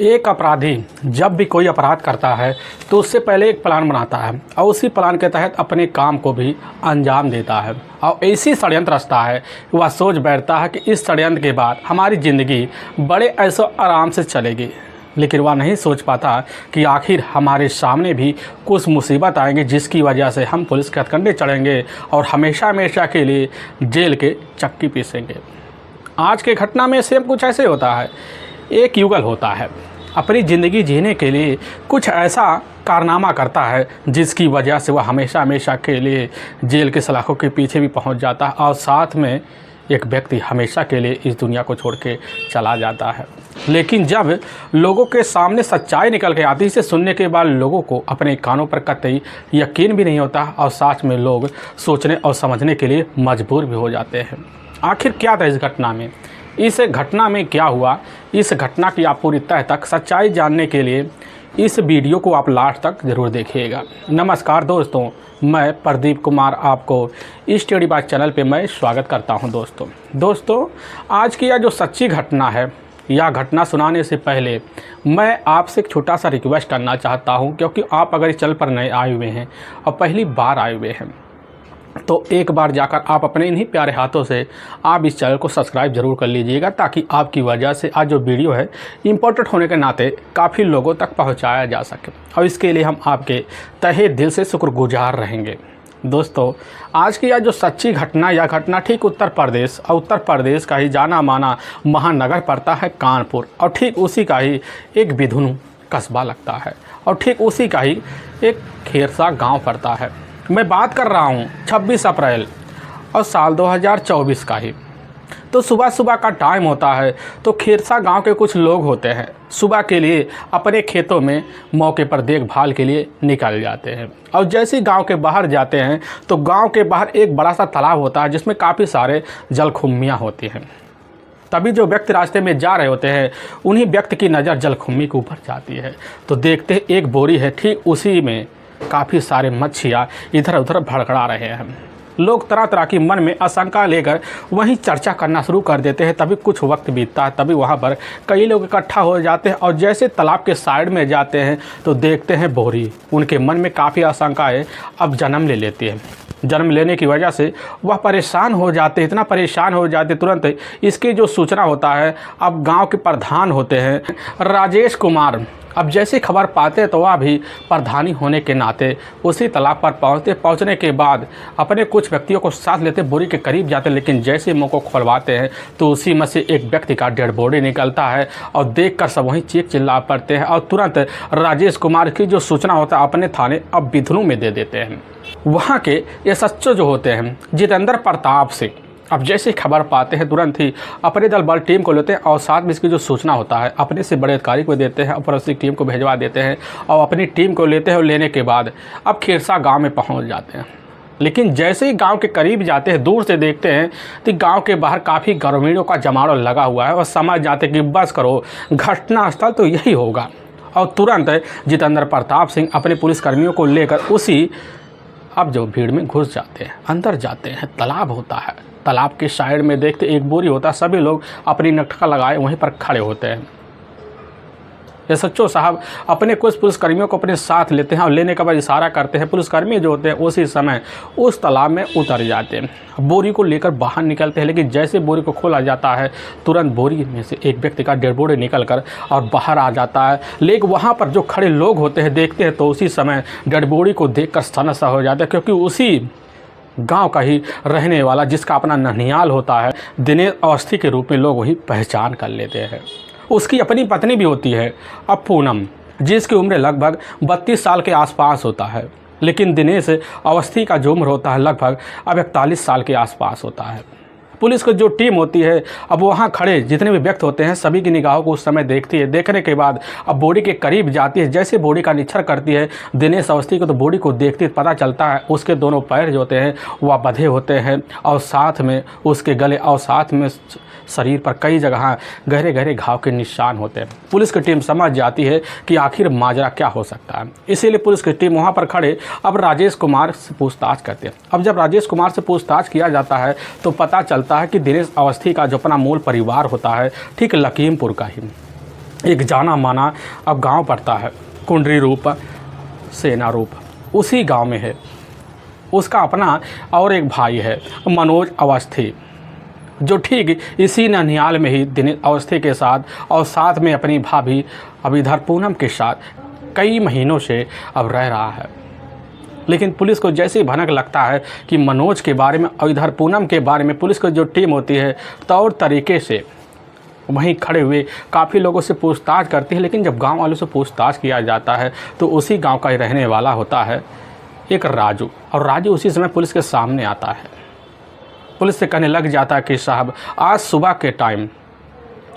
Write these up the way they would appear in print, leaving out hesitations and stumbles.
एक अपराधी जब भी कोई अपराध करता है तो उससे पहले एक प्लान बनाता है और उसी प्लान के तहत अपने काम को भी अंजाम देता है और ऐसी षड्यंत्र रचता है। वह सोच बैठता है कि इस षड्यंत्र के बाद हमारी ज़िंदगी बड़े ऐसो आराम से चलेगी, लेकिन वह नहीं सोच पाता कि आखिर हमारे सामने भी कुछ मुसीबत आएंगे जिसकी वजह से हम पुलिस के हथकंडे चढ़ेंगे और हमेशा हमेशा के लिए जेल के चक्की पीसेंगे। आज के घटना में सेम कुछ ऐसे होता है। एक युगल होता है, अपनी ज़िंदगी जीने के लिए कुछ ऐसा कारनामा करता है जिसकी वजह से वह हमेशा हमेशा के लिए जेल के सलाखों के पीछे भी पहुंच जाता है और साथ में एक व्यक्ति हमेशा के लिए इस दुनिया को छोड़ के चला जाता है। लेकिन जब लोगों के सामने सच्चाई निकल के आती है, इसे सुनने के बाद लोगों को अपने कानों पर कतई यकीन भी नहीं होता और साथ में लोग सोचने और समझने के लिए मजबूर भी हो जाते हैं। आखिर क्या था इस घटना में, इस घटना में क्या हुआ, इस घटना की आप पूरी तह तक सच्चाई जानने के लिए इस वीडियो को आप लास्ट तक ज़रूर देखिएगा। नमस्कार दोस्तों, मैं प्रदीप कुमार आपको इस स्टडी बात चैनल पे मैं स्वागत करता हूं। दोस्तों आज की यह जो सच्ची घटना है, यह घटना सुनाने से पहले मैं आपसे एक छोटा सा रिक्वेस्ट करना चाहता हूं, क्योंकि आप अगर इस चैनल पर नए आए हुए हैं और पहली बार आए हुए हैं तो एक बार जाकर आप अपने इन्हीं प्यारे हाथों से आप इस चैनल को सब्सक्राइब ज़रूर कर लीजिएगा, ताकि आपकी वजह से आज जो वीडियो है इम्पोर्टेंट होने के नाते काफ़ी लोगों तक पहुंचाया जा सके, और इसके लिए हम आपके तहे दिल से शुक्रगुजार रहेंगे। दोस्तों आज की यह जो सच्ची घटना, यह घटना ठीक उत्तर प्रदेश का ही जाना माना महानगर पड़ता है कानपुर, और ठीक उसी का ही एक बिधुनु कस्बा लगता है, और ठीक उसी का ही एक खेरसा गाँव पड़ता है। मैं बात कर रहा हूँ 26 अप्रैल और साल 2024 का ही। तो सुबह सुबह का टाइम होता है, तो खेरसा गांव के कुछ लोग होते हैं, सुबह के लिए अपने खेतों में मौके पर देखभाल के लिए निकल जाते हैं। और जैसे ही गांव के बाहर जाते हैं तो गांव के बाहर एक बड़ा सा तालाब होता है जिसमें काफ़ी सारे जलकुम्भियाँ होती हैं। तभी जो व्यक्ति रास्ते में जा रहे होते हैं उन्हीं व्यक्ति की नज़र जलकुम्भी के ऊपर जाती है, तो देखते हैं एक बोरी है, ठीक उसी में काफ़ी सारे मच्छियाँ इधर उधर भड़कड़ा रहे हैं। लोग तरह तरह की मन में आशंका लेकर वहीं चर्चा करना शुरू कर देते हैं। तभी कुछ वक्त बीतता है, तभी वहाँ पर कई लोग इकट्ठा हो जाते हैं और जैसे तालाब के साइड में जाते हैं तो देखते हैं बोरी। उनके मन में काफ़ी आशंकाएँ अब जन्म ले लेती है। जन्म लेने की वजह से वह परेशान हो जाते, इतना परेशान हो जाते, तुरंत इसकी जो सूचना होता है, अब गांव के प्रधान होते हैं राजेश कुमार। अब जैसी खबर पाते तो वह भी प्रधानी होने के नाते उसी तालाब पर पहुंचने के बाद अपने कुछ व्यक्तियों को साथ लेते बोरी के करीब जाते, लेकिन जैसे मुँह को खोलवाते हैं तो उसी में से एक व्यक्ति का डेड बॉडी निकलता है और देखकर सब वहीं चीख चिल्ला पड़ते हैं और तुरंत राजेश कुमार की जो सूचना होता है अपने थाने अब बिधुनु में दे देते हैं। वहाँ के एसएचओ जो होते हैं जितेंद्र प्रताप सिंह, अब जैसे खबर पाते हैं तुरंत ही अपने दल बल टीम को लेते हैं और साथ में इसकी जो सूचना होता है अपने से बड़े अधिकारी को देते हैं और उसी टीम को भिजवा देते हैं और अपनी टीम को लेते हैं और लेने के बाद अब खेरसा गांव में पहुंच जाते हैं। लेकिन जैसे ही गांव के करीब जाते हैं, दूर से देखते हैं तो गांव के बाहर काफ़ी ग्रामीणों का जमावड़ा लगा हुआ है और समझ जाते कि बस करो घटनास्थल तो यही होगा। और तुरंत जितेंद्र प्रताप सिंह अपने पुलिसकर्मियों को लेकर उसी अब जो भीड़ में घुस जाते हैं, अंदर जाते हैं। तालाब होता है, तालाब के साइड में देखते एक बोरी होता है, सभी लोग अपनी नटखा लगाए वहीं पर खड़े होते हैं। एसएचओ साहब अपने कुछ पुलिसकर्मियों को अपने साथ लेते हैं और लेने के बाद इशारा करते हैं। पुलिसकर्मी जो होते हैं उसी समय उस तालाब में उतर जाते हैं, बोरी को लेकर बाहर निकलते हैं। लेकिन जैसे बोरी को खोला जाता है तुरंत बोरी में से एक व्यक्ति का डेड बॉडी निकल कर और बाहर आ जाता है। लेकिन वहाँ पर जो खड़े लोग होते हैं देखते हैं तो उसी समय डेड बॉडी को देख कर सनसा हो जाता है, क्योंकि उसी गांव का ही रहने वाला जिसका अपना ननिहाल होता है दिनेश अवस्थी के रूप में लोग वही पहचान कर लेते हैं। उसकी अपनी पत्नी भी होती है अब पूनम, जिसकी उम्र लगभग 32 साल के आसपास होता है, लेकिन दिनेश अवस्थी का जो उम्र होता है लगभग अब 41 साल के आसपास होता है। पुलिस की जो टीम होती है अब वहाँ खड़े जितने भी व्यक्ति होते हैं सभी की निगाहों को उस समय देखती है। देखने के बाद अब बॉडी के करीब जाती है। जैसे बॉडी का निरीक्षण करती है दिनेश अवस्थी को, तो बॉडी को देखते पता चलता है उसके दोनों पैर जो होते हैं वह बंधे होते हैं और साथ में उसके गले और साथ में शरीर पर कई जगह गहरे गहरे घाव के निशान होते हैं। पुलिस की टीम समझ जाती है कि आखिर माजरा क्या हो सकता है, इसीलिए पुलिस की टीम वहाँ पर खड़े अब राजेश कुमार से पूछताछ करते हैं। अब जब राजेश कुमार से पूछताछ किया जाता है तो पता चलता है कि दिनेश अवस्थी का जो अपना मूल परिवार होता है ठीक लखीमपुर का ही, एक जाना माना अब गांव पड़ता है, कुंडरी रूप सेना रूप, उसी गांव में है। उसका अपना और एक भाई है मनोज अवस्थी, जो ठीक इसी ननिहाल में ही दिनेश अवस्थी के साथ और साथ में अपनी भाभी अब इधर पूनम के साथ कई महीनों से अब रह रहा है। लेकिन पुलिस को जैसे ही भनक लगता है कि मनोज के बारे में और इधर पूनम के बारे में पुलिस को जो टीम होती है तौर तरीके से वहीं खड़े हुए काफ़ी लोगों से पूछताछ करती है। लेकिन जब गांव वालों से पूछताछ किया जाता है तो उसी गांव का ही रहने वाला होता है एक राजू, और राजू उसी समय पुलिस के सामने आता है। पुलिस से कहने लग जाता है कि साहब आज सुबह के टाइम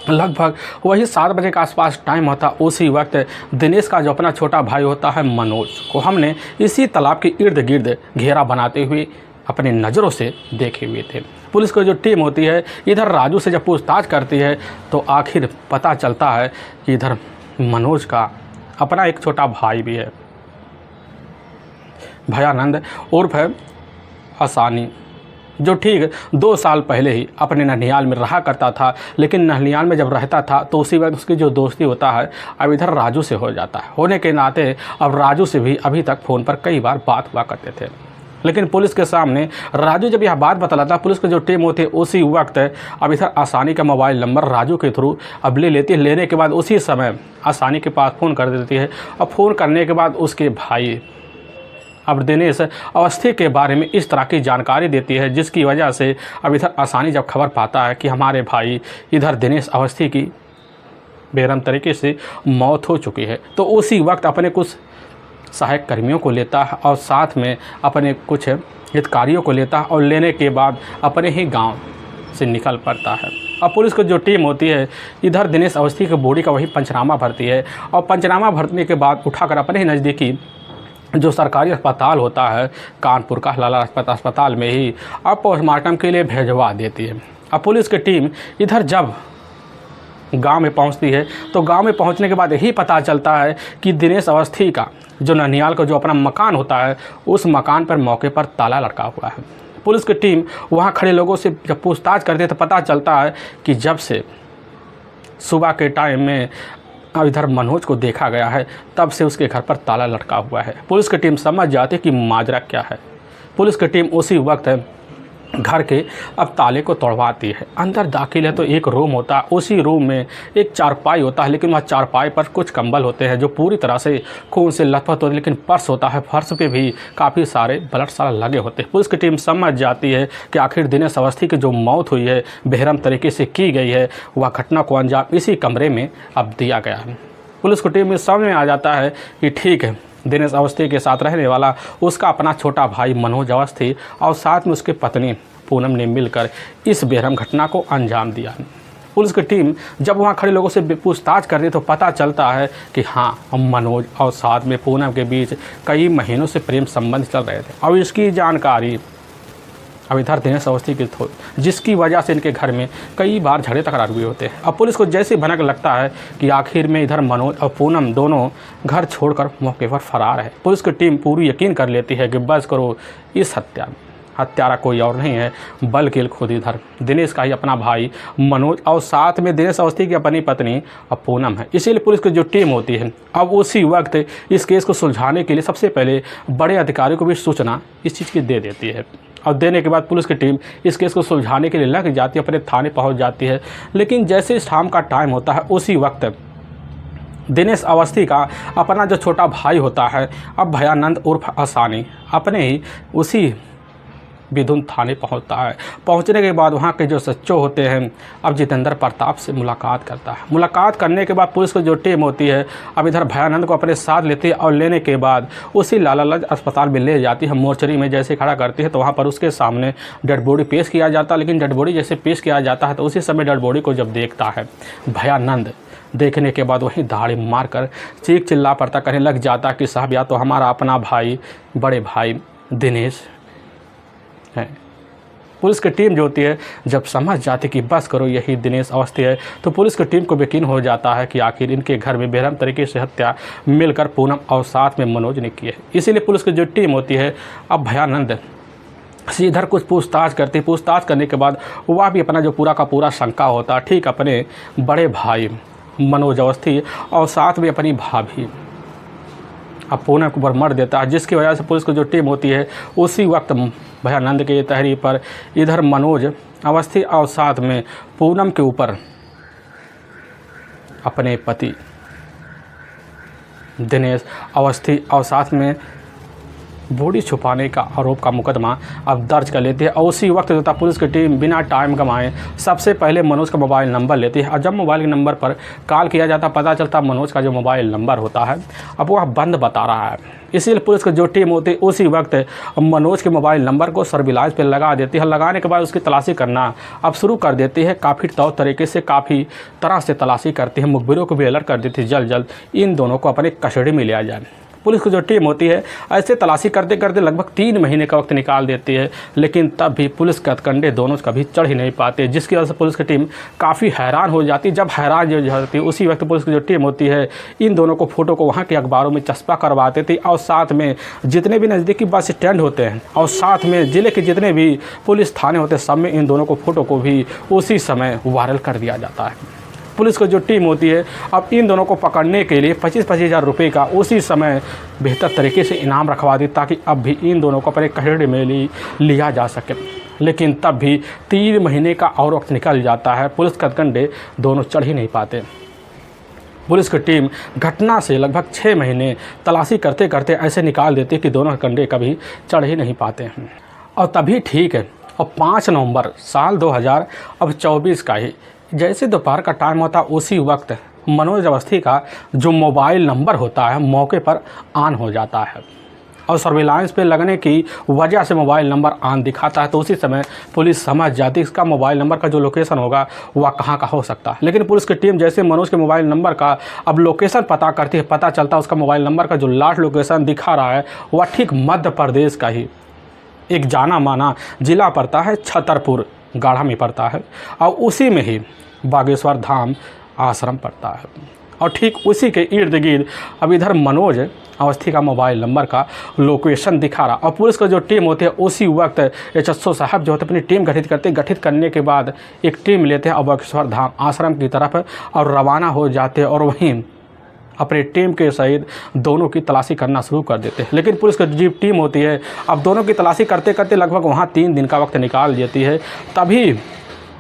लगभग वही 7 बजे के आसपास टाइम होता, उसी वक्त दिनेश का जो अपना छोटा भाई होता है मनोज को हमने इसी तालाब के इर्द गिर्द घेरा बनाते हुए अपने नज़रों से देखे हुए थे। पुलिस को जो टीम होती है इधर राजू से जब पूछताछ करती है तो आखिर पता चलता है कि इधर मनोज का अपना एक छोटा भाई भी है, भयानंद उर्फ है आसानी, जो ठीक 2 साल पहले ही अपने ननिहाल में रहा करता था। लेकिन ननिहाल में जब रहता था तो उसी वक्त उसकी जो दोस्ती होता है अब इधर राजू से हो जाता है। होने के नाते अब राजू से भी अभी तक फ़ोन पर कई बार बात हुआ करते थे। लेकिन पुलिस के सामने राजू जब यह बात बतलाता, पुलिस की जो टीम होती है उसी वक्त अब इधर आसानी का मोबाइल नंबर राजू के थ्रू अब ले लेती है। लेने के बाद उसी समय आसानी के पास फ़ोन कर देती है, और फ़ोन करने के बाद उसके भाई अब दिनेश अवस्थी के बारे में इस तरह की जानकारी देती है, जिसकी वजह से अब इधर आसानी जब खबर पाता है कि हमारे भाई इधर दिनेश अवस्थी की बेरहम तरीके से मौत हो चुकी है, तो उसी वक्त अपने कुछ सहायक कर्मियों को लेता है और साथ में अपने कुछ हितकारियों को लेता है, और लेने के बाद अपने ही गांव से निकल पड़ता है। अब पुलिस की जो टीम होती है इधर दिनेश अवस्थी की बॉडी का वही पंचनामा भरती है, और पंचनामा भरने के बाद उठाकर अपने ही नज़दीकी जो सरकारी अस्पताल होता है कानपुर का लाला अस्पताल में ही अब पोस्टमार्टम के लिए भेजवा देती है। अब पुलिस की टीम इधर जब गांव में पहुंचती है तो गांव में पहुंचने के बाद यही पता चलता है कि दिनेश अवस्थी का जो ननिहाल का जो अपना मकान होता है उस मकान पर मौके पर ताला लटका हुआ है। पुलिस की टीम वहां खड़े लोगों से जब पूछताछ करती है तो पता चलता है कि जब से सुबह के टाइम में अब इधर मनोज को देखा गया है तब से उसके घर पर ताला लटका हुआ है। पुलिस की टीम समझ जाती है कि माजरा क्या है। पुलिस की टीम उसी वक्त घर के अब ताले को तोड़वाती है। अंदर दाखिल है तो एक रूम होता है, उसी रूम में एक चारपाई होता है, लेकिन वह चारपाई पर कुछ कंबल होते हैं जो पूरी तरह से खून से लथपथ होते हैं। लेकिन फर्श होता है, फर्श पे भी काफ़ी सारे ब्लड सारा लगे होते हैं। पुलिस की टीम समझ जाती है कि आखिर दिनेश अवस्थी की जो मौत हुई है बेरहम तरीके से की गई है, वह घटना को अंजाम इसी कमरे में अब दिया गया है। पुलिस की टीम में समझ में आ जाता है कि ठीक है, दिनेश अवस्थी के साथ रहने वाला उसका अपना छोटा भाई मनोज अवस्थी और साथ में उसकी पत्नी पूनम ने मिलकर इस बेरहम घटना को अंजाम दिया। पुलिस की टीम जब वहां खड़े लोगों से पूछताछ करती है तो पता चलता है कि हाँ, मनोज और साथ में पूनम के बीच कई महीनों से प्रेम संबंध चल रहे थे, और इसकी जानकारी अब इधर दिनेश अवस्थी की थी, जिसकी वजह से इनके घर में कई बार झगड़े तकरार हुए होते हैं। अब पुलिस को जैसे भनक लगता है कि आखिर में इधर मनोज और पूनम दोनों घर छोड़कर मौके पर फरार है, पुलिस की टीम पूरी यकीन कर लेती है कि बस करो, इस हत्यारा कोई और नहीं है बल्कि खुद इधर दिनेश का ही अपना भाई मनोज और साथ में दिनेश अवस्थी की अपनी पत्नी और पूनम है। इसीलिए पुलिस की जो टीम होती है अब उसी वक्त इस केस को सुलझाने के लिए सबसे पहले बड़े अधिकारियों को भी सूचना इस चीज़ की दे देती है, और देने के बाद पुलिस की टीम इस केस को सुलझाने के लिए लग जाती है, अपने थाने पहुंच जाती है। लेकिन जैसे शाम का टाइम होता है उसी वक्त दिनेश अवस्थी का अपना जो छोटा भाई होता है अब भयानंद उर्फ आसानी अपने ही उसी विधुन थाने पहुंचता है। पहुंचने के बाद वहां के जो सच्चो होते हैं अब जितेंद्र प्रताप से मुलाकात करता है। मुलाकात करने के बाद पुलिस की जो टीम होती है अब इधर भयानंद को अपने साथ लेती है, और लेने के बाद उसी लालालाज अस्पताल में ले जाती है। मोर्चरी में जैसे खड़ा करती है तो वहाँ पर उसके सामने डेड बॉडी पेश किया जाता है। लेकिन डेड बॉडी जैसे पेश किया जाता है तो उसी समय डेड बॉडी को जब देखता है भयानंद, देखने के बाद वहीं दाढ़ी मारकर चीख चिल्ला पड़ता, कहने लग जाता कि साहब या तो हमारा अपना भाई, बड़े भाई दिनेश है। पुलिस की टीम जो होती है जब समझ जाती कि बस करो यही दिनेश अवस्थी है, तो पुलिस की टीम को यकीन हो जाता है कि आखिर इनके घर में बेरहम तरीके से हत्या मिलकर पूनम और साथ में मनोज ने की है। इसीलिए पुलिस की जो टीम होती है अब भयानंद से इधर कुछ पूछताछ करती। पूछताछ करने के बाद वह भी अपना जो पूरा का पूरा शंका होता ठीक अपने बड़े भाई मनोज अवस्थी और साथ में अपनी भाभी अब पूनम के ऊपर मर देता है, जिसकी वजह से पुलिस की जो टीम होती है उसी वक्त भयानंद के तहरीर पर इधर मनोज अवस्थी और साथ में पूनम के ऊपर अपने पति दिनेश अवस्थी और साथ में बॉडी छुपाने का आरोप का मुकदमा अब दर्ज कर लेती है। और उसी वक्त जो था पुलिस की टीम बिना टाइम गंवाए सबसे पहले मनोज का मोबाइल नंबर लेती है और जब मोबाइल के नंबर पर कॉल किया जाता पता चलता मनोज का जो मोबाइल नंबर होता है अब वह बंद बता रहा है। इसीलिए पुलिस की जो टीम होती है उसी वक्त मनोज के मोबाइल नंबर को सर्विलांस पर लगा देती है। लगाने के बाद उसकी तलाशी करना अब शुरू कर देती है। काफ़ी तौर तरीके से काफ़ी तरह से तलाशी करती है। मुखबिरों को भी अलर्ट कर देती है जल्द इन दोनों को अपने कस्टडी में लिया जाए। पुलिस की जो टीम होती है ऐसे तलाशी करते करते लगभग 3 महीने का वक्त निकाल देती है, लेकिन तब भी पुलिस के हथकंडे दोनों कभी चढ़ ही नहीं पाते, जिसकी वजह से पुलिस की टीम काफ़ी हैरान हो जाती है। जब हैरान जो होती है उसी वक्त पुलिस की जो टीम होती है इन दोनों को फ़ोटो को वहाँ के अखबारों में चस्पा करवाती थी और साथ में जितने भी नज़दीकी बस स्टैंड होते हैं और साथ में ज़िले के जितने भी पुलिस थाने होते हैं सब में इन दोनों को फ़ोटो को भी उसी समय वायरल कर दिया जाता है। पुलिस की जो टीम होती है अब इन दोनों को पकड़ने के लिए 25-25 हज़ार रुपये का उसी समय बेहतर तरीके से इनाम रखवा दी ताकि अब भी इन दोनों को अपने कस्टडी में लिया जा सके। लेकिन तब भी 3 महीने का और वक्त निकल जाता है। पुलिस के हथकंडे दोनों चढ़ ही नहीं पाते। पुलिस की टीम घटना से लगभग 6 महीने तलाशी करते करते ऐसे निकाल देती है कि दोनों हथकंडे कभी चढ़ ही नहीं पाते हैं। और तभी ठीक है और 5 नवंबर साल 2024 का ही जैसे दोपहर का टाइम होता उसी वक्त मनोज अवस्थी का जो मोबाइल नंबर होता है मौके पर ऑन हो जाता है और सर्विलांस पे लगने की वजह से मोबाइल नंबर ऑन दिखाता है। तो उसी समय पुलिस समझ जाती है इसका मोबाइल नंबर का जो लोकेशन होगा वह कहाँ का हो सकता है। लेकिन पुलिस की टीम जैसे मनोज के मोबाइल नंबर का अब लोकेशन पता करती है, पता चलता है उसका मोबाइल नंबर का जो लास्ट लोकेशन दिखा रहा है वह ठीक मध्य प्रदेश का ही एक जाना माना जिला पड़ता है, छतरपुर गाढ़ा में पड़ता है और उसी में ही बागेश्वर धाम आश्रम पड़ता है। और ठीक उसी के इर्द गिर्द अब इधर मनोज अवस्थी का मोबाइल नंबर का लोकेशन दिखा रहा। और पुलिस का जो टीम होती है उसी वक्त एचएसओ साहब जो होते अपनी टीम गठित करने के बाद एक टीम लेते हैं और बागेश्वर धाम आश्रम की तरफ और रवाना हो जाते हैं और वहीं अपनी टीम के सहित दोनों की तलाशी करना शुरू कर देते हैं। लेकिन पुलिस की जो टीम होती है अब दोनों की तलाशी करते करते लगभग वहाँ 3 दिन का वक्त निकाल देती है। तभी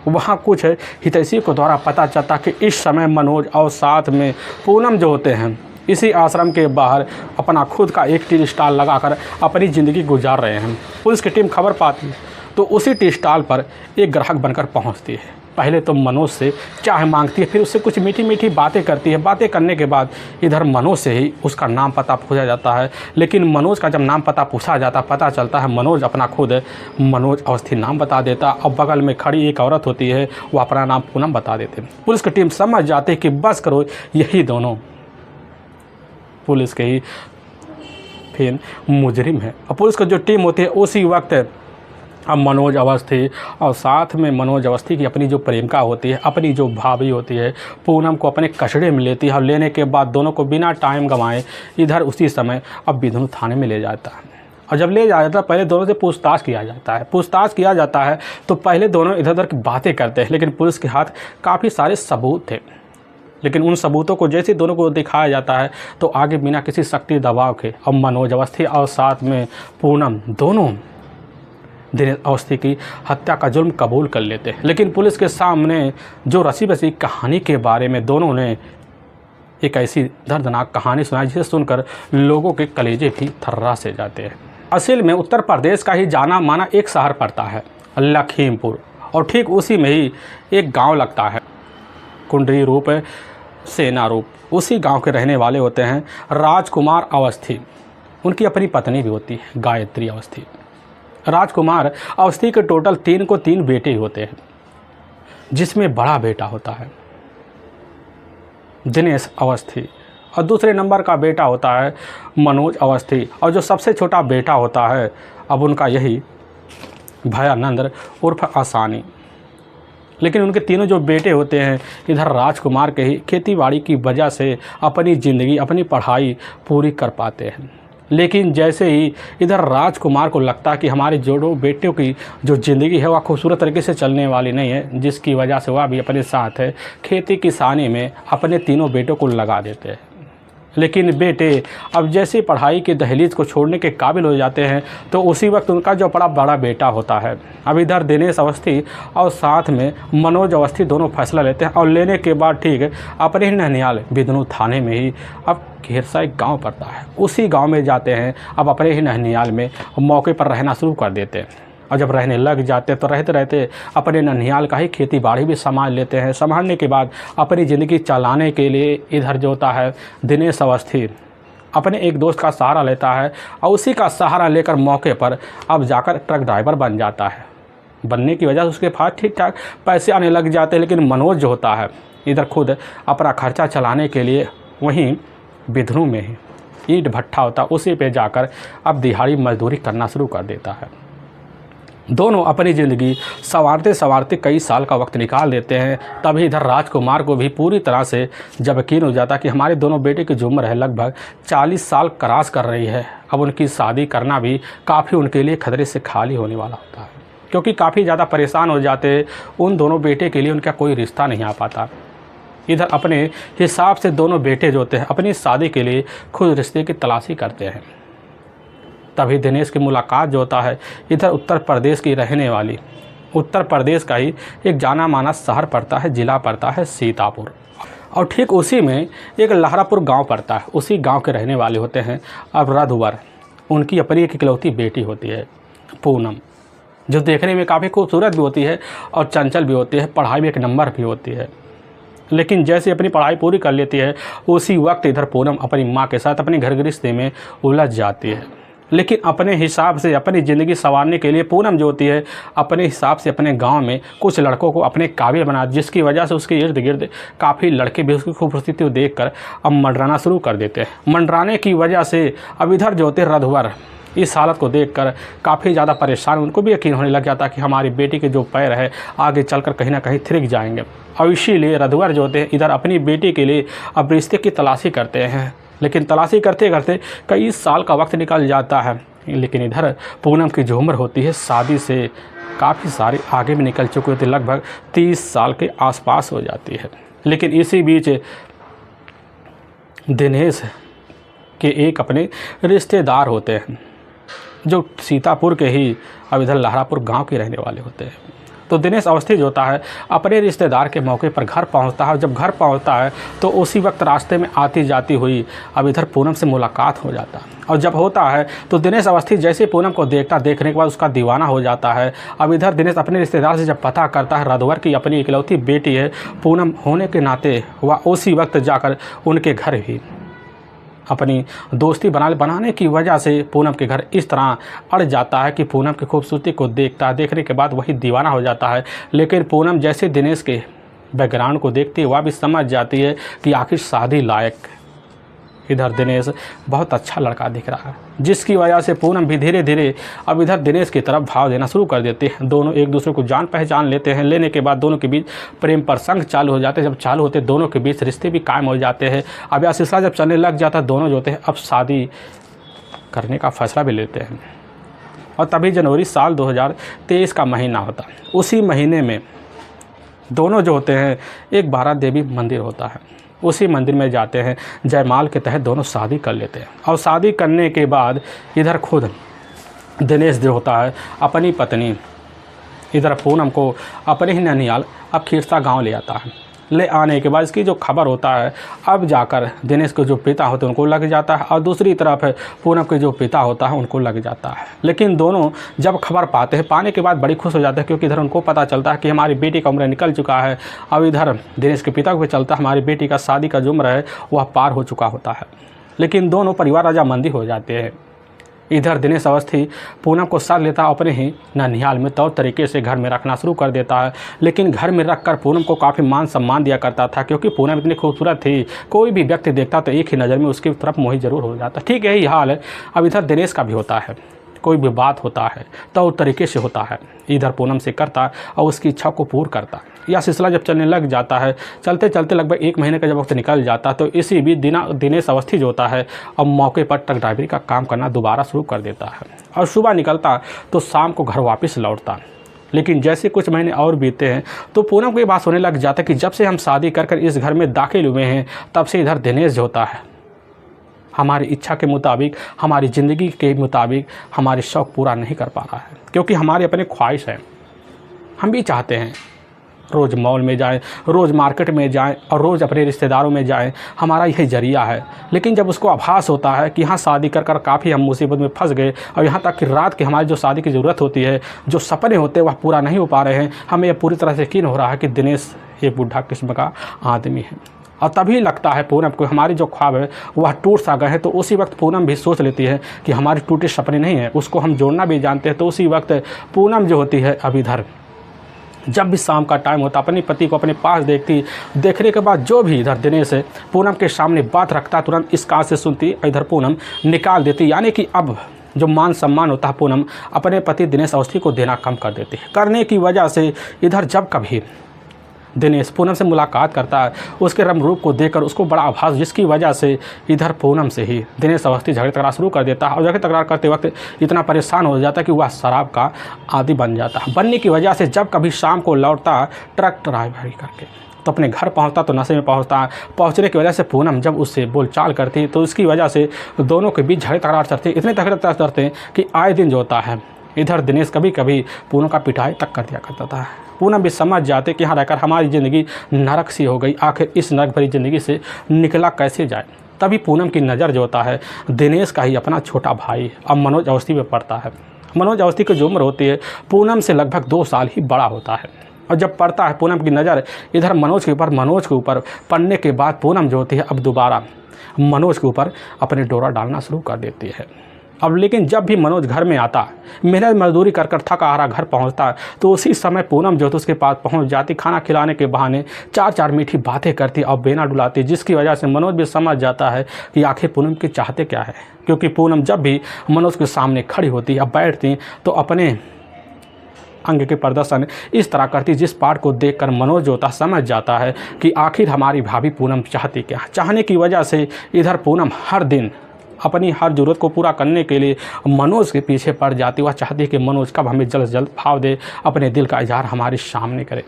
वहाँ कुछ हितैषियों को द्वारा पता चलता कि इस समय मनोज और साथ में पूनम जो होते हैं इसी आश्रम के बाहर अपना खुद का एक टी स्टॉल लगाकर अपनी ज़िंदगी गुजार रहे हैं। पुलिस की टीम खबर पाती है तो उसी टी स्टॉल पर एक ग्राहक बनकर पहुँचती है। पहले तो मनोज से चाय मांगती है, फिर उससे कुछ मीठी मीठी बातें करती है। बातें करने के बाद इधर मनोज से ही उसका नाम पता पूछा जाता है। लेकिन मनोज का जब नाम पता पूछा जाता पता चलता है मनोज अपना खुद मनोज अवस्थी नाम बता देता और बगल में खड़ी एक औरत होती है वो अपना नाम पूनम बता देते। पुलिस की टीम समझ जाती है कि बस करो यही दोनों पुलिस के ही फिर मुजरिम है। और पुलिस की जो टीम होती है उसी वक्त अब मनोज अवस्थी और साथ में मनोज अवस्थी की अपनी जो प्रेमिका होती है, अपनी जो भाभी होती है पूनम को अपने कस्टडी में लेती है और लेने के बाद दोनों को बिना टाइम गंवाए इधर उसी समय अब बिधुन थाने में ले जाता है। और जब ले जाया जाता है पहले दोनों से पूछताछ किया जाता है तो पहले दोनों इधर उधर की बातें करते हैं। लेकिन पुलिस के हाथ काफ़ी सारे सबूत थे। लेकिन उन सबूतों को जैसे दोनों को दिखाया जाता है तो आगे बिना किसी सख्ती दबाव के अब मनोज अवस्थी और साथ में पूनम दोनों दिनेश अवस्थी की हत्या का जुर्म कबूल कर लेते हैं। लेकिन पुलिस के सामने जो रसी बसी कहानी के बारे में दोनों ने एक ऐसी दर्दनाक कहानी सुनाई जिसे सुनकर लोगों के कलेजे भी थर्रा से जाते हैं। असल में उत्तर प्रदेश का ही जाना माना एक शहर पड़ता है लखीमपुर और ठीक उसी में ही एक गांव लगता है कुंडरी रूप सेना रूप। उसी गांव के रहने वाले होते हैं राजकुमार अवस्थी। उनकी अपनी पत्नी भी होती है गायत्री अवस्थी। राजकुमार अवस्थी के टोटल 3 बेटे होते हैं जिसमें बड़ा बेटा होता है दिनेश अवस्थी और दूसरे नंबर का बेटा होता है मनोज अवस्थी और जो सबसे छोटा बेटा होता है अब उनका यही भयानंद उर्फ आसानी। लेकिन उनके तीनों जो बेटे होते हैं इधर राजकुमार के ही खेतीबाड़ी की वजह से अपनी ज़िंदगी अपनी पढ़ाई पूरी कर पाते हैं। लेकिन जैसे ही इधर राजकुमार को लगता है कि हमारे जोड़ों बेटियों की जो ज़िंदगी है वह खूबसूरत तरीके से चलने वाली नहीं है, जिसकी वजह से वह भी अपने साथ है खेती किसानी में अपने तीनों बेटों को लगा देते हैं। लेकिन बेटे अब जैसे पढ़ाई के दहलीज को छोड़ने के काबिल हो जाते हैं तो उसी वक्त उनका जो बड़ा बेटा होता है, अब इधर दिनेश अवस्थी और साथ में मनोज अवस्थी दोनों फैसला लेते हैं और लेने के बाद ठीक अपने ही ननिहाल बिदनू थाने में ही अब घेरसा एक गाँव पड़ता है, उसी गाँव में जाते हैं। अब अपने ही ननिहाल में मौके पर रहना शुरू कर देते हैं और जब रहने लग जाते तो रहते रहते अपने ननिहाल का ही खेती बाड़ी भी संभाल लेते हैं। संभालने के बाद अपनी ज़िंदगी चलाने के लिए इधर जो होता है दिनेश अवस्थी अपने एक दोस्त का सहारा लेता है और उसी का सहारा लेकर मौके पर अब जाकर ट्रक ड्राइवर बन जाता है। बनने की वजह से उसके पास ठीक ठाक पैसे आने लग जाते हैं। लेकिन मनोज जो होता है इधर खुद अपना खर्चा चलाने के लिए वहीं बिधनू में ही ईंट भट्ठा होता है उसी पे जाकर अब दिहाड़ी मजदूरी करना शुरू कर देता है। दोनों अपनी ज़िंदगी संवारते संवारते कई साल का वक्त निकाल देते हैं। तभी इधर राजकुमार को भी पूरी तरह से जब यकीन हो जाता कि हमारे दोनों बेटे की जो उम्र है लगभग 40 साल क्रॉस कर रही है, अब उनकी शादी करना भी काफ़ी उनके लिए खतरे से खाली होने वाला होता है, क्योंकि काफ़ी ज़्यादा परेशान हो जाते उन दोनों बेटे के लिए उनका कोई रिश्ता नहीं आ पाता। इधर अपने हिसाब से दोनों बेटे जो होते हैं अपनी शादी के लिए खुद रिश्ते की तलाशी करते हैं। तभी दिनेश की मुलाकात जो होता है इधर उत्तर प्रदेश की रहने वाली, उत्तर प्रदेश का ही एक जाना माना शहर पड़ता है, ज़िला पड़ता है सीतापुर, और ठीक उसी में एक लहरापुर गांव पड़ता है। उसी गांव के रहने वाले होते हैं अब रघुवर। उनकी अपनी एक इकलौती बेटी होती है पूनम, जो देखने में काफ़ी खूबसूरत भी होती है और चंचल भी होती है, पढ़ाई में एक नंबर भी होती है। लेकिन जैसे अपनी पढ़ाई पूरी कर लेती है उसी वक्त इधर पूनम अपनी माँ के साथ अपने घर गृहस्थी में उलझ जाती है। लेकिन अपने हिसाब से अपनी ज़िंदगी संवारने के लिए पूनम जो होती है अपने हिसाब से अपने गांव में कुछ लड़कों को अपने काबिल बना, जिसकी वजह से उसके इर्द गिर्द काफ़ी लड़के भी उसकी खूबसूरती को देखकर अब मंडराना शुरू कर देते हैं। मंडराने की वजह से अब इधर जो होते हैं रघुवर इस हालत को देखकर काफ़ी ज़्यादा परेशान, उनको भी यकीन होने लग जाता कि हमारी बेटी के जो पैर है आगे चलकर कहीं ना कहीं थिरक जाएंगे। और इसीलिए रघुवर जो होते हैं इधर अपनी बेटी के लिए अब रिश्ते की तलाशी करते हैं। लेकिन तलाशी करते करते कई साल का वक्त निकल जाता है। लेकिन इधर पूनम की जो उम्र होती है शादी से काफ़ी सारी आगे में निकल चुकी होती है, लगभग 30 साल के आसपास हो जाती है। लेकिन इसी बीच दिनेश के एक अपने रिश्तेदार होते हैं जो सीतापुर के ही अब इधर लहरापुर गांव के रहने वाले होते हैं। तो दिनेश अवस्थी जो होता है अपने रिश्तेदार के मौके पर घर पहुंचता है। जब घर पहुंचता है तो उसी वक्त रास्ते में आती जाती हुई अब इधर पूनम से मुलाकात हो जाता है। और जब होता है तो दिनेश अवस्थी जैसे पूनम को देखने के बाद उसका दीवाना हो जाता है। अब इधर दिनेश अपने रिश्तेदार से जब पता करता है रघुवर की अपनी इकलौती बेटी है पूनम होने के नाते वह उसी वक्त जाकर उनके घर ही अपनी दोस्ती बनाने की वजह से पूनम के घर इस तरह अड़ जाता है कि पूनम की खूबसूरती को देखने के बाद वही दीवाना हो जाता है। लेकिन पूनम जैसे दिनेश के बैकग्राउंड को देखती है वह भी समझ जाती है कि आखिर शादी लायक इधर दिनेश बहुत अच्छा लड़का दिख रहा है, जिसकी वजह से पूनम भी धीरे धीरे अब इधर दिनेश की तरफ भाव देना शुरू कर देते हैं। दोनों एक दूसरे को जान पहचान लेते हैं। लेने के बाद दोनों के बीच प्रेम प्रसंग चालू हो जाते हैं। जब चालू होते दोनों के बीच रिश्ते भी कायम हो जाते हैं। अब यह सिलसिला जब चलने लग जाता है दोनों जो होते हैं अब शादी करने का फैसला भी लेते हैं। और तभी जनवरी साल 2023 का महीना होता है। उसी महीने में दोनों जो होते हैं एक बारा देवी मंदिर होता है, उसी मंदिर में जाते हैं। जयमाल के तहत दोनों शादी कर लेते हैं। और शादी करने के बाद इधर खुद दिनेश जो होता है अपनी पत्नी इधर पूनम को अपने ही ननिहाल अब खीरसा गांव ले आता है। ले आने के बाद इसकी जो खबर होता है अब जाकर दिनेश के जो पिता होते हैं उनको लग जाता है और दूसरी तरफ पूनम के जो पिता होता है उनको लग जाता है। लेकिन दोनों जब खबर पाते हैं पाने के बाद बड़ी खुश हो जाते हैं, क्योंकि इधर उनको पता चलता है कि हमारी बेटी का उम्र निकल चुका है। अब इधर दिनेश के पिता को भी चलता है हमारी बेटी का शादी का जो उम्र है वह पार हो चुका होता है। लेकिन दोनों परिवार रजामंदी हो जाते हैं। इधर दिनेश अवस्थी पूनम को साथ लेता है अपने ही ननिहाल में तौर तरीके से घर में रखना शुरू कर देता है। लेकिन घर में रखकर पूनम को काफ़ी मान सम्मान दिया करता था, क्योंकि पूनम इतनी खूबसूरत थी कोई भी व्यक्ति देखता तो एक ही नज़र में उसकी तरफ मोहित जरूर हो जाता। ठीक यही हाल है अब इधर दिनेश का भी होता है। कोई भी बात होता है तो तरीके से होता है, इधर पूनम से करता और उसकी इच्छा को पूर्ण करता। यह सिलसिला जब चलने लग जाता है, चलते चलते लगभग 1 महीने का जब वक्त निकल जाता तो इसी बीच दिनेश अवस्थी जो होता है अब मौके पर ट्रक ड्राइवरी का काम करना दोबारा शुरू कर देता है और सुबह निकलता तो शाम को घर वापस लौटता। लेकिन जैसे कुछ महीने और बीते हैं तो पूनम को ये बात होने लग जाता है कि जब से हम शादी कर इस घर में दाखिल हुए हैं तब से इधर दिनेश जो होता है हमारी इच्छा के मुताबिक, हमारी ज़िंदगी के मुताबिक हमारे शौक़ पूरा नहीं कर पा रहा है। क्योंकि हमारे अपने ख्वाहिश हैं, हम भी चाहते हैं रोज़ मॉल में जाएं, रोज़ मार्केट में जाएं और रोज़ अपने रिश्तेदारों में जाएं, हमारा यही जरिया है। लेकिन जब उसको आभास होता है कि यहाँ शादी कर काफ़ी हम मुसीबत में फंस गए और यहाँ तक कि रात की हमारी जो शादी की ज़रूरत होती है, जो सपने होते हैं वह पूरा नहीं हो पा रहे हैं, हमें यह पूरी तरह से यकीन हो रहा है कि दिनेश एक बुढ़ा किस्म का आदमी है। और तभी लगता है पूनम को हमारी जो ख्वाब है वह टूट सा गए हैं। तो उसी वक्त पूनम भी सोच लेती है कि हमारे टूटे सपने नहीं हैं, उसको हम जोड़ना भी जानते हैं। तो उसी वक्त पूनम जो होती है अब इधर जब भी शाम का टाइम होता अपने पति को अपने पास देखती, देखने के बाद जो भी इधर दिनेश पूनम के सामने बात रखता तुरंत इस कान से सुनती, इधर पूनम निकाल देती। यानी कि अब जो मान सम्मान होता है पूनम अपने पति दिनेश अवस्थी को देना कम कर देती है। करने की वजह से इधर जब कभी दिनेश पूनम से मुलाकात करता है, उसके रंग रूप को देखकर उसको बड़ा आभास, जिसकी वजह से इधर पूनम से ही दिनेश अवस्थी झगड़े तकरार शुरू कर देता है। और झगड़े तकरार करते वक्त इतना परेशान हो जाता है कि वह शराब का आदी बन जाता है। बनने की वजह से जब कभी शाम को लौटता ट्रक ड्राइवरी करके तो अपने घर पहुंचता तो नशे में पहुंचता। पहुंचने की वजह से पूनम जब उससे बोलचाल करती तो इसकी वजह से दोनों के बीच झगड़े तकरार चलते, इतने झगड़े तकरार चलते कि आए दिन जो होता है इधर दिनेश कभी कभी पूनम का पिटाई तक कर दिया करता था। पूनम भी समझ जाते कि यहाँ रहकर हमारी ज़िंदगी नरक सी हो गई, आखिर इस नरक भरी ज़िंदगी से निकला कैसे जाए। तभी पूनम की नज़र जो होता है दिनेश का ही अपना छोटा भाई अब मनोज अवस्थी में पड़ता है। मनोज अवस्थी की जो उम्र होती है पूनम से लगभग 2 साल ही बड़ा होता है। और जब पड़ता है पूनम की नज़र इधर मनोज के ऊपर पड़ने के बाद पूनम जो होती है अब दोबारा मनोज के ऊपर अपने डोरा डालना शुरू कर देती है। अब लेकिन जब भी मनोज घर में आता, मेहनत मजदूरी कर थका हारा घर पहुंचता तो उसी समय पूनम जो तो उसके पास पहुंच जाती, खाना खिलाने के बहाने 4 मीठी बातें करती और बेना डुलाती, जिसकी वजह से मनोज भी समझ जाता है कि आखिर पूनम की चाहते क्या है। क्योंकि पूनम जब भी मनोज के सामने खड़ी होती या बैठती तो अपने अंग के प्रदर्शन इस तरह करती जिस पार्ट को देखकर मनोज जो होता समझ जाता है कि आखिर हमारी भाभी पूनम चाहती क्या। चाहने की वजह से इधर पूनम हर दिन अपनी हर ज़रूरत को पूरा करने के लिए मनोज के पीछे पड़ जाती। वह चाहती है कि मनोज कब हमें जल्द से जल्द भाव दे, अपने दिल का इजहार हमारे सामने करे।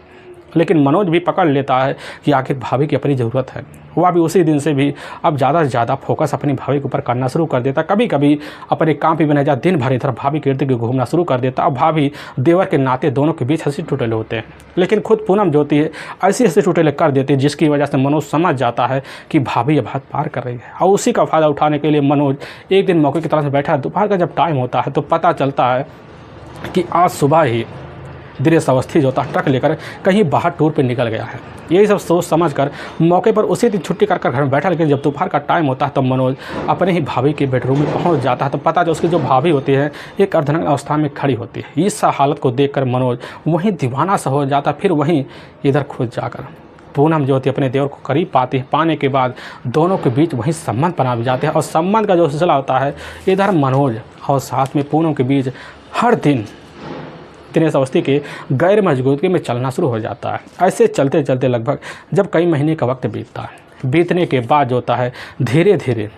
लेकिन मनोज भी पकड़ लेता है कि आखिर भाभी की अपनी ज़रूरत है। वह भी उसी दिन से भी अब ज़्यादा से ज़्यादा फोकस अपनी भाभी के ऊपर करना शुरू कर देता। कभी कभी अपने काम पे बना जा दिन भर इधर भाभी के इर्द गिर्द घूमना शुरू कर देता। और भाभी देवर के नाते दोनों के बीच हंसी टुटेले होते हैं। लेकिन खुद पूनम जो होती है ऐसी हंसी टुटेले कर देती है जिसकी वजह से मनोज समझ जाता है कि भाभी अब हद पार कर रही है। और उसी का फ़ायदा उठाने के लिए मनोज एक दिन मौके की तरह से बैठा, दोपहर का जब टाइम होता है तो पता चलता है कि आज सुबह ही दिनेश अवस्थी जो होता ट्रक लेकर कहीं बाहर टूर पे निकल गया है। यही सब सोच समझकर मौके पर उसी दिन छुट्टी कर घर में बैठा। लेकिन जब दोपहर का टाइम होता है तब मनोज अपने ही भाभी के बेडरूम में पहुंच जाता है तो पता जो उसकी जो भाभी होती है एक अर्धनग्न अवस्था में खड़ी होती है। इस हालत को देखकर मनोज वहीं दीवाना सा हो जाता। फिर वहीं इधर खुद जाकर पूनम जो होती है अपने देवर को करीब पाती है। पाने के बाद दोनों के बीच वहीं संबंध बना भी जाते हैं। और संबंध का जो सिलसिला होता है इधर मनोज और साथ में पूनम के बीच हर दिन दिनेश अवस्थी के गैर मौजूदगी में चलना शुरू हो जाता है। ऐसे चलते चलते लगभग जब कई महीने का वक्त बीतता है, बीतने के बाद जो होता है धीरे धीरे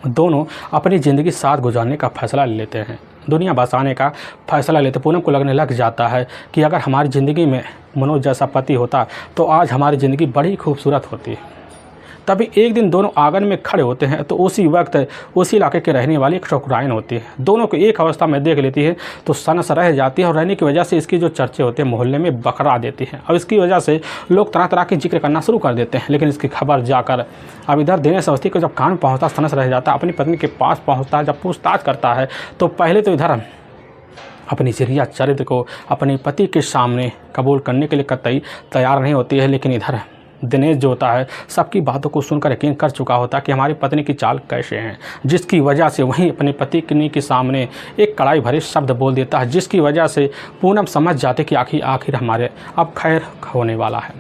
दोनों अपनी ज़िंदगी साथ गुजारने का फैसला ले लेते हैं, दुनिया बसाने का फैसला लेते। पूनम को लगने लग जाता है कि अगर हमारी ज़िंदगी में मनोज जैसा पति होता तो आज हमारी ज़िंदगी बड़ी खूबसूरत होती। तभी एक दिन दोनों आंगन में खड़े होते हैं तो उसी वक्त उसी इलाके के रहने वाली एक ठकुराइन होती है। दोनों को एक अवस्था में देख लेती है तो सनस रह जाती है। और रहने की वजह से इसकी जो चर्चे होते हैं मोहल्ले में बकरा देती हैं। और इसकी वजह से लोग तरह तरह के जिक्र करना शुरू कर देते हैं। लेकिन इसकी खबर जाकर अब इधर दिनेश अवस्थी को जब कान पहुँचता, सनस रह जाता, अपनी पत्नी के पास पहुँचता है, जब पूछताछ करता है तो पहले तो इधर अपनी ज़रिया चरित्र को अपने पति के सामने कबूल करने के लिए कतई तैयार नहीं होती है। लेकिन इधर दिनेश जो होता है सबकी बातों को सुनकर यकीन कर चुका होता कि हमारी पत्नी की चाल कैसे हैं, जिसकी वजह से वहीं अपनी पत्नी के सामने एक कड़ाई भरे शब्द बोल देता है, जिसकी वजह से पूनम समझ जाते कि आखिर हमारे अब खैर होने वाला है।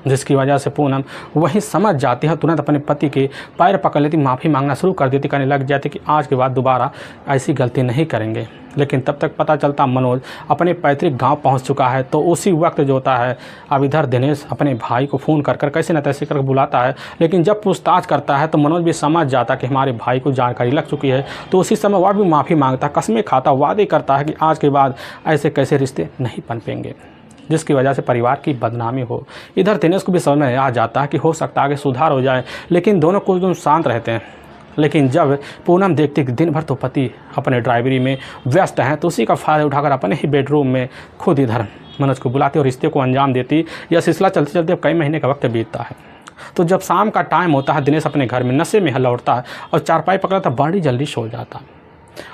जिसकी वजह से पूनम वही समझ जाती है, तुरंत अपने पति के पैर पकड़ लेती, माफ़ी मांगना शुरू कर देती, कहने लग जाती कि आज के बाद दोबारा ऐसी गलती नहीं करेंगे। लेकिन तब तक पता चलता मनोज अपने पैतृक गांव पहुंच चुका है। तो उसी वक्त जो होता है, अब इधर दिनेश अपने भाई को फ़ोन कर कैसे न तैसे कर बुलाता है। लेकिन जब पूछताछ करता है तो मनोज भी समझ जाता कि हमारे भाई को जानकारी लग चुकी है। तो उसी समय वह भी माफ़ी मांगता, कस्में खाता, वादे करता है कि आज के बाद ऐसे कैसे रिश्ते नहीं पनपेंगे, जिसकी वजह से परिवार की बदनामी हो। इधर दिनेश को भी समझ में आ जाता है कि हो सकता है कि सुधार हो जाए, लेकिन दोनों कुछ दिन शांत रहते हैं। लेकिन जब पूनम देखती कि दिन भर तो पति अपने ड्राइवरी में व्यस्त हैं, तो उसी का फ़ायदा उठाकर अपने ही बेडरूम में खुद इधर मनोज को बुलाती और रिश्ते को अंजाम देती। यह सिलसिला चलते चलते कई महीने का वक्त बीतता है। तो जब शाम का टाइम होता है, दिनेश अपने घर में नशे में लौटता है और चारपाई पकड़ता, बड़ी जल्दी सो जाता।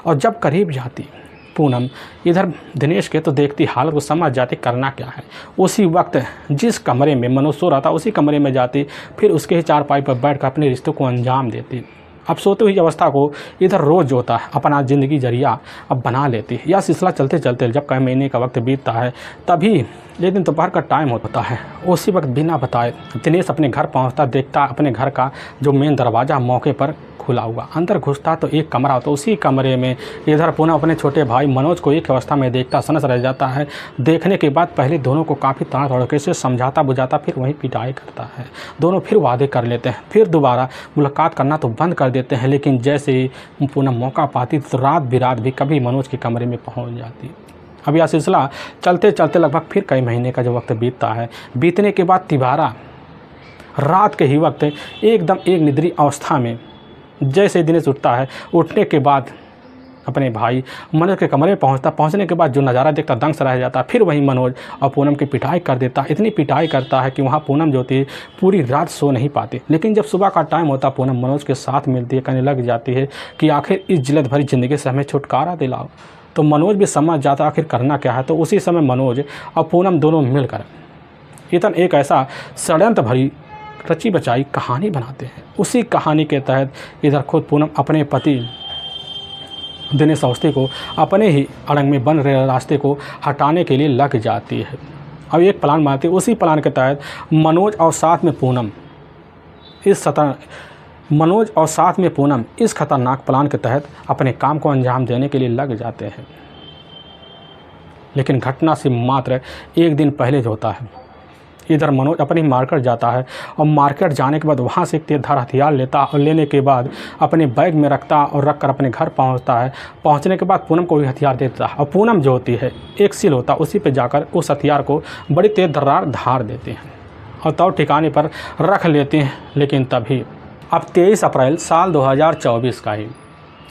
और जब करीब जाती पूनम इधर दिनेश के, तो देखती हालत को समझ जाती करना क्या है। उसी वक्त जिस कमरे में मनोज सो रहा था उसी कमरे में जाती, फिर उसके ही चारपाई पर बैठकर अपने रिश्तों को अंजाम देती। अब सोते हुई अवस्था को इधर रोज़ जो होता है अपना ज़िंदगी जरिया अब बना लेती। यह सिलसिला चलते चलते जब कई महीने का वक्त बीतता है, तभी एक दिन दोपहर का टाइम होता है। उसी वक्त बिना बताए दिनेश अपने घर पहुंचता, देखता अपने घर का जो मेन दरवाज़ा मौके पर खुला हुआ। अंदर घुसता तो एक कमरा होता, उसी कमरे में इधर पुनः अपने छोटे भाई मनोज को एक अवस्था में देखता, सनस रह जाता है। देखने के बाद पहले दोनों को काफ़ी ताड़ तड़के से समझाता बुझाता, फिर वहीं पिटाई करता है। दोनों फिर वादे कर लेते हैं, फिर दोबारा मुलाकात करना तो बंद कर देते हैं। लेकिन जैसे ही पुनः मौका पाती तो रात बिरात भी कभी मनोज के कमरे में पहुँच जाती। अब यह सिलसिला चलते चलते लगभग फिर कई महीने का जो वक्त बीतता है, बीतने के बाद तिवारा रात के ही वक्त एकदम एक निद्री अवस्था में जैसे दिनेश उठता है, उठने के बाद अपने भाई मनोज के कमरे में पहुंचने के बाद जो नज़ारा देखता दंग से रह जाता। फिर वहीं मनोज और पूनम की पिटाई कर देता, इतनी पिटाई करता है कि वहाँ पूनम जो थी पूरी रात सो नहीं पाती। लेकिन जब सुबह का टाइम होता, पूनम मनोज के साथ मिलती है, कहने लग जाती है कि आखिर इस जिल्लत भरी ज़िंदगी से हमें छुटकारा दिलाओ। तो मनोज भी समझ जाता आखिर करना क्या है। तो उसी समय मनोज और पूनम दोनों मिलकर इतन एक ऐसा षड्यंत्र भरी रची बचाई कहानी बनाते हैं। उसी कहानी के तहत इधर खुद पूनम अपने पति दिनेश अवस्थी को अपने ही अड़ंग में बन रहे रास्ते को हटाने के लिए लग जाती है। अब एक प्लान बनाती है। उसी प्लान के तहत मनोज और साथ में पूनम इस खतरनाक प्लान के तहत अपने काम को अंजाम देने के लिए लग जाते हैं। लेकिन घटना से मात्र एक दिन पहले जो होता है, इधर मनोज अपनी मार्केट जाता है और मार्केट जाने के बाद वहाँ से एक तेजधार हथियार लेता और लेने के बाद अपने बैग में रखता और रख कर अपने घर पहुँचता है। पहुँचने के बाद पूनम को भी हथियार दे देता है और पूनम जो होती है एक सील होता है, उसी पे जाकर उस हथियार को बड़ी तेज धार देते हैं और तब ठिकाने पर रख लेते हैं। लेकिन तभी अब 23 अप्रैल साल 2024 का ही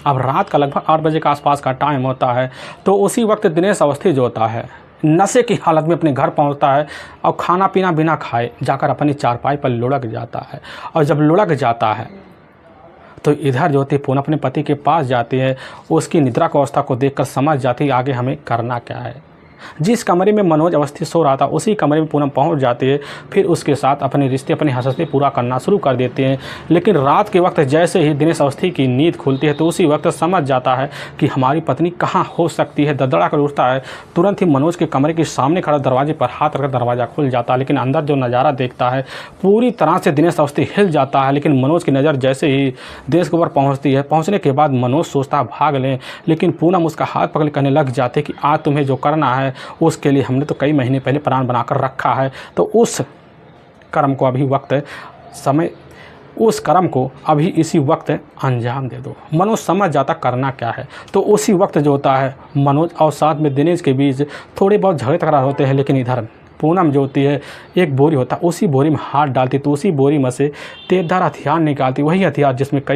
अब रात का लगभग 8 बजे के आसपास का टाइम होता है। तो उसी वक्त दिनेश अवस्थी जो होता है नशे की हालत में अपने घर पहुंचता है और खाना पीना बिना खाए जाकर अपनी चारपाई पर लुढ़क जाता है। और जब लुढ़क जाता है तो इधर जो होती पूनम अपने पति के पास जाती है। उसकी निद्रा की अवस्था को देखकर समझ जाती है आगे हमें करना क्या है। जिस कमरे में मनोज अवस्थी सो रहा था उसी कमरे में पूनम पहुंच जाती है। फिर उसके साथ अपने रिश्ते अपने हंसते पूरा करना शुरू कर देते हैं। लेकिन रात के वक्त जैसे ही दिनेश अवस्थी की नींद खुलती है तो उसी वक्त समझ जाता है कि हमारी पत्नी कहाँ हो सकती है। ददड़ा कर उठता है, तुरंत ही मनोज के कमरे के सामने खड़ा दरवाजे पर हाथ रखकर दरवाज़ा खुल जाता है। लेकिन अंदर जो नज़ारा देखता है पूरी तरह से दिनेश अवस्थी हिल जाता है। लेकिन मनोज की नज़र जैसे ही दिनेश के ऊपर पहुँचती है, पहुँचने के बाद मनोज सोचता है भाग लें। लेकिन पूनम उसका हाथ पकड़ कहने लग जाते कि आज तुम्हें जो करना है उसके लिए हमने तो कई महीने पहले प्लान बनाकर रखा है। तो उस कर्म को अभी इसी वक्त अंजाम दे दो। मनोज समझ जाता करना क्या है। तो उसी वक्त जो होता है मनोज और साथ में दिनेश के बीच थोड़े बहुत झगड़े तकरार होते हैं। लेकिन इधर पूनम जो होती है एक बोरी होता है, उसी बोरी में हाथ डालती तो उसी बोरी में से तेजधार हथियार निकालती। वही हथियार जिसमें ठीक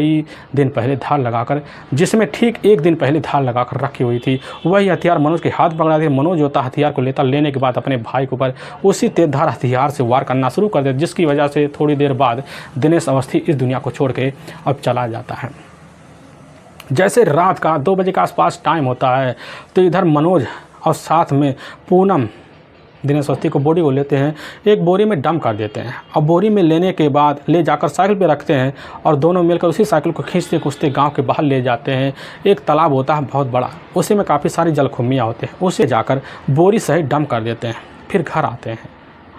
एक दिन पहले धार लगाकर रखी हुई थी, वही हथियार मनोज के हाथ पकड़ा दिया। मनोज होता हथियार को लेने के बाद अपने भाई के ऊपर उसी तेजधार हथियार से वार करना शुरू कर देता, जिसकी वजह से थोड़ी देर बाद दिनेश अवस्थी इस दुनिया को छोड़ के अब चला जाता है। जैसे रात का 2 बजे के आसपास टाइम होता है तो इधर मनोज और साथ में पूनम दिनेश अवस्थी को बोरी को लेते हैं, एक बोरी में डंप कर देते हैं। और बोरी में लेने के बाद ले जाकर साइकिल पे रखते हैं और दोनों मिलकर उसी साइकिल को खींचते खींचते गांव के बाहर ले जाते हैं। एक तालाब होता है बहुत बड़ा, उसी में काफ़ी सारी जलकुम्भियाँ होते हैं, उसे जाकर बोरी सहित डंप कर देते हैं। फिर घर आते हैं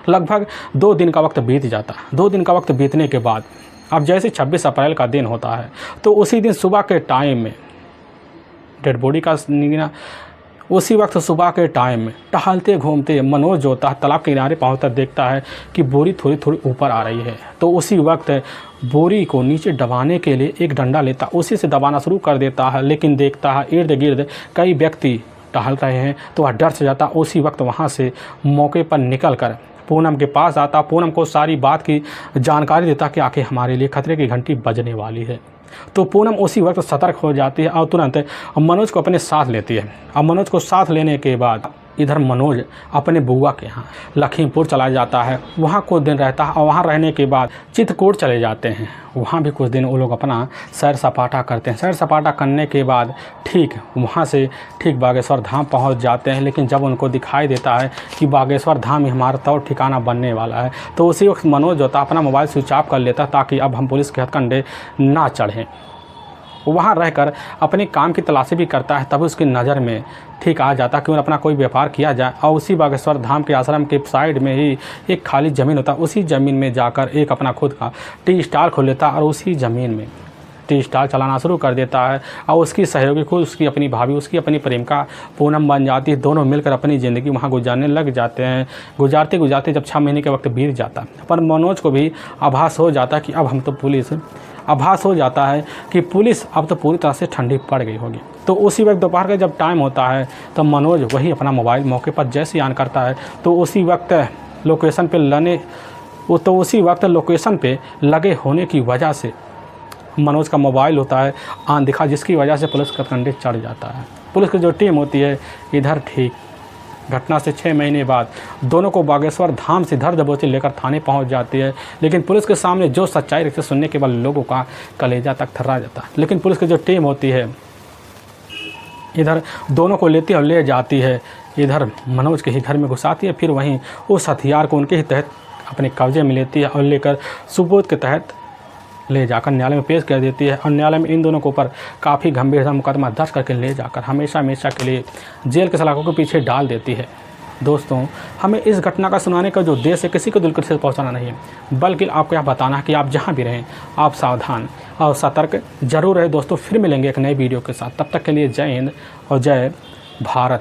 लगभग 2 दिन का वक्त बीत जाता है। 2 दिन का वक्त बीतने के बाद अब जैसे 26 अप्रैल का दिन होता है तो उसी दिन सुबह के टाइम में डेड बॉडी का निकलना, उसी वक्त सुबह के टाइम में टहलते घूमते मनोज जो होता है तालाब के किनारे पहुँचता देखता है कि बोरी थोड़ी थोड़ी ऊपर आ रही है। तो उसी वक्त बोरी को नीचे दबाने के लिए एक डंडा लेता, उसी से दबाना शुरू कर देता है। लेकिन देखता है इर्द गिर्द कई व्यक्ति टहल रहे हैं तो वह डर से जाता। उसी वक्त वहाँ से मौके पर निकल कर पूनम के पास आता, पूनम को सारी बात की जानकारी देता कि आखिर हमारे लिए खतरे की घंटी बजने वाली है। तो पूनम उसी वक्त सतर्क हो जाती है और तुरंत मनोज को अपने साथ लेती है। अब मनोज को साथ लेने के बाद इधर मनोज अपने बुआ के यहाँ लखीमपुर चला जाता है, वहाँ कुछ दिन रहता है और वहाँ रहने के बाद चित्रकूट चले जाते हैं। वहाँ भी कुछ दिन वो लोग अपना सैर सपाटा करते हैं। सैर सपाटा करने के बाद ठीक वहाँ से ठीक बागेश्वर धाम पहुँच जाते हैं। लेकिन जब उनको दिखाई देता है कि बागेश्वर धाम ही हमारा तौर ठिकाना बनने वाला है तो उसी वक्त मनोज जो था अपना मोबाइल स्विच ऑफ कर लेता ताकि अब हम पुलिस के हथकंडे ना चढ़ें। वहाँ रहकर अपने काम की तलाशी भी करता है, तभी उसकी नज़र में ठीक आ जाता क्यों अपना कोई व्यापार किया जाए। और उसी बागेश्वर धाम के आश्रम के साइड में ही एक खाली ज़मीन होता, उसी ज़मीन में जाकर एक अपना खुद का टी स्टॉल खोल लेता और उसी ज़मीन में टी स्टॉल चलाना शुरू कर देता है। और उसकी सहयोगी खुद उसकी अपनी भाभी, उसकी अपनी प्रेमिका पूनम बन जाती है। दोनों मिलकर अपनी ज़िंदगी वहाँ गुजारने लग जाते हैं। गुजारते गुजारते जब 6 महीने के वक्त बीत जाता पर मनोज को भी आभास हो जाता कि अब हम तो आभास हो जाता है कि पुलिस अब तो पूरी तरह से ठंडी पड़ गई होगी। तो उसी वक्त दोपहर का जब टाइम होता है तो मनोज वही अपना मोबाइल मौके पर जैसे ऑन करता है तो उसी वक्त लोकेशन पे लगे होने की वजह से मनोज का मोबाइल होता है ऑन दिखा, जिसकी वजह से पुलिस का कंधे चढ़ जाता है। पुलिस की जो टीम होती है इधर ठीक घटना से 6 महीने बाद दोनों को बागेश्वर धाम से धर दबोचे लेकर थाने पहुंच जाती है। लेकिन पुलिस के सामने जो सच्चाई रखते सुनने के बाद लोगों का कलेजा तक थर्रा जाता है। लेकिन पुलिस की जो टीम होती है इधर दोनों को लेती और ले जाती है, इधर मनोज के ही घर में घुसाती है। फिर वहीं उस हथियार को उनके ही तहत अपने कब्जे में लेती है और लेकर सबूत के तहत ले जाकर न्यायालय में पेश कर देती है। और न्यायालय में इन दोनों के ऊपर काफ़ी गंभीर मुकदमा दर्ज करके ले जाकर हमेशा हमेशा के लिए जेल के सलाखों के पीछे डाल देती है। दोस्तों, हमें इस घटना का सुनाने का जो उद्देश्य है किसी को दिल से पहुंचाना नहीं है, बल्कि आपको यह बताना है कि आप जहां भी रहें आप सावधान और सतर्क जरूर रहे। दोस्तों, फिर मिलेंगे एक नए वीडियो के साथ। तब तक के लिए जय हिंद और जय भारत।